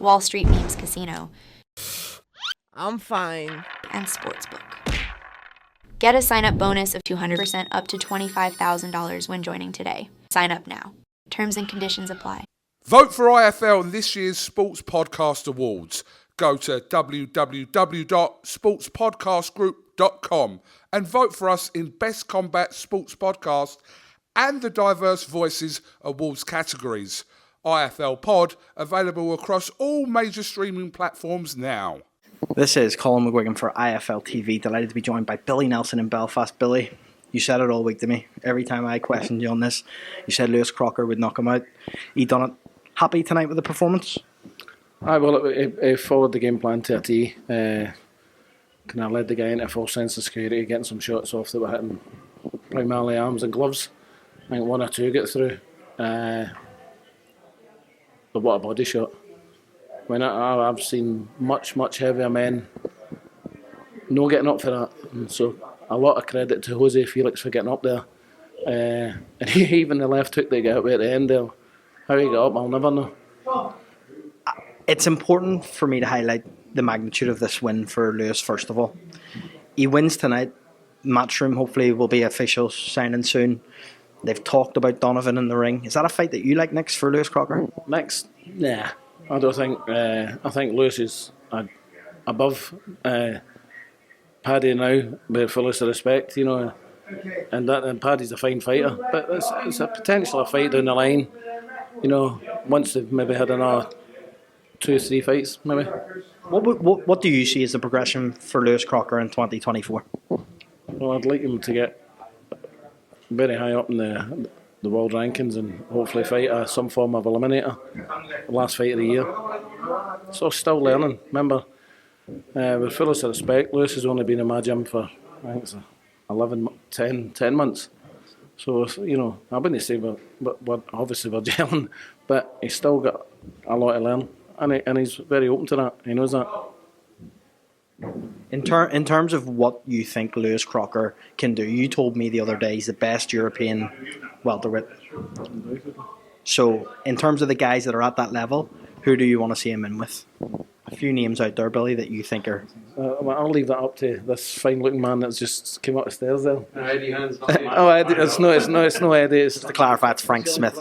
Wall Street Memes Casino, I'm fine. and Sportsbook. Get a sign-up bonus of 200% up to $25,000 when joining today. Sign up now. Terms and conditions apply. Vote for IFL in this year's Sports Podcast Awards. Go to www.sportspodcastgroup.com and vote for us in Best Combat Sports Podcast and the Diverse Voices Awards categories. IFL Pod, available across all major streaming platforms now. This is Colin McGuigan for IFL TV. Delighted to be joined by Billy Nelson in Belfast. Billy, you said it all week to me. Every time I questioned you on this, you said Lewis Crocker would knock him out. He done it. Happy tonight with the performance? He followed the game plan to a T. Kind of led the guy into a full sense of security, getting some shots off that were hitting primarily arms and gloves. I think 1 or 2 get through. But what a body shot. I mean, I've seen much heavier men no getting up for that. And so a lot of credit to Jose Felix for getting up there. And even the left hook they got away at the end there. How he got up, I'll never know. It's important for me to highlight the magnitude of this win for Lewis, first of all. He wins tonight. Matchroom hopefully will be official, signing soon. They've talked about Donovan in the ring. Is that a fight that you like next for Lewis Crocker? Next? Nah. I don't think. I think Lewis is above Paddy now, with fullest of respect, you know. And Paddy's a fine fighter, but it's a potential fight down the line, you know. Once they've maybe had another 2 or 3 fights, maybe. What do you see as the progression for Lewis Crocker in 2024? Well, I'd like him to get very high up in the world rankings and hopefully fight some form of eliminator. The last fight of the year. So still learning. Remember, with fullest of respect, Lewis has only been in my gym for, I think it's 10 months. So, you know, I wouldn't say but obviously we're gelling, but he's still got a lot to learn. And he's very open to that. He knows that. In terms of what you think Lewis Crocker can do, you told me the other day he's the best European welterweight. So, in terms of the guys that are at that level, who do you want to see him in with? A few names out there, Billy, that you think are... I'll leave that up to this fine-looking man that's just came up the stairs there. Eddie Hearn's not Eddie. It's no Eddie. It's to clarify, it's Frank Smith.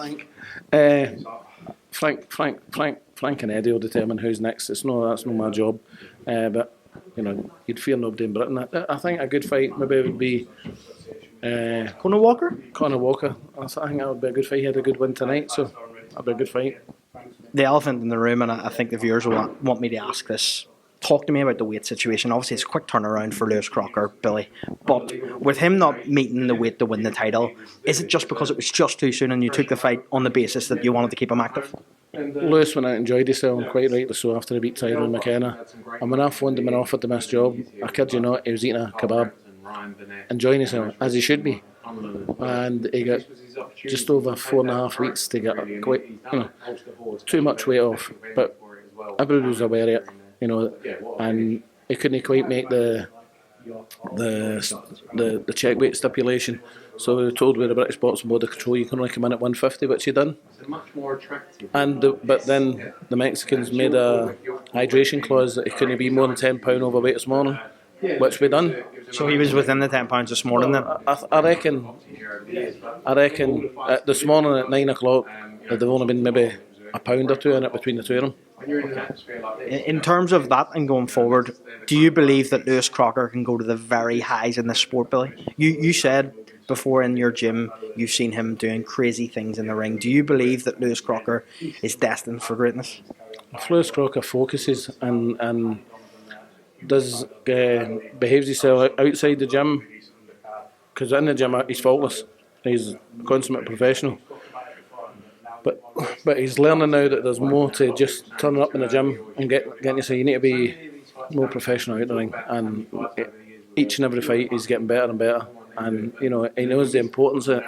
Frank and Eddie will determine who's next. That's not my job. But you know, you'd fear nobody in Britain. I think a good fight maybe would be Conor Walker. I think that would be a good fight. He had a good win tonight, so that'd be a good fight. The elephant in the room, and I think the viewers will want me to ask this. Talk to me about the weight situation. Obviously, it's a quick turnaround for Lewis Crocker, Billy. But with him not meeting the weight to win the title, is it just because it was just too soon and you took the fight on the basis that you wanted to keep him active? Lewis went out and enjoyed himself, and quite rightly so, after he beat Tyrone McKenna. And when I phoned him and offered him this job, I kid you not, he was eating a kebab, enjoying himself, as he should be. And he got just over 4.5 weeks to get quite, you know, too much weight off. But everybody was aware of it, you know, and he couldn't quite make the check weight stipulation. So we were told by the British Boxing Board of Control you can only come in at 150, which he done. But then the Mexicans made a hydration clause that he couldn't be more than £10 overweight this morning, which we done. So he was within the £10 this morning then? I reckon this morning at 9 o'clock there'd have only been maybe a pound or 2 in it between the two of them. In terms of that and going forward, do you believe that Lewis Crocker can go to the very highs in this sport, Billy? You said before in your gym you've seen him doing crazy things in the ring. Do you believe that Lewis Crocker is destined for greatness? If Lewis Crocker focuses and does behaves himself outside the gym, because in the gym he's faultless, he's a consummate professional. But he's learning now that there's more to just turning up in the gym and getting to say you need to be more professional out the ring. And each and every fight he's getting better and better. And you know he knows the importance of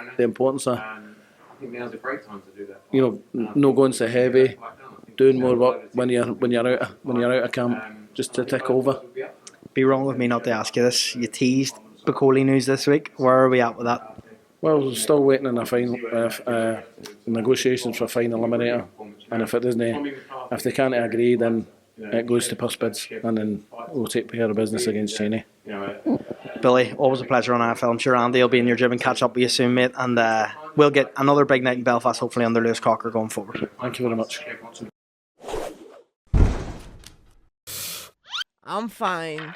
you know not going so heavy, doing more work when you're out of camp, just to tick over. Be wrong with me not to ask you this. You teased Bakole news this week. Where are we at with that? Well, we're still waiting on a final negotiations for a final eliminator, and if they can't agree, then it goes to purse bids, and then we'll take care of business against Cheney. Billy, always a pleasure on AFL. I'm sure Andy will be in your gym and catch up with you soon, mate, and we'll get another big night in Belfast, hopefully under Lewis Crocker going forward. Thank you very much. I'm fine.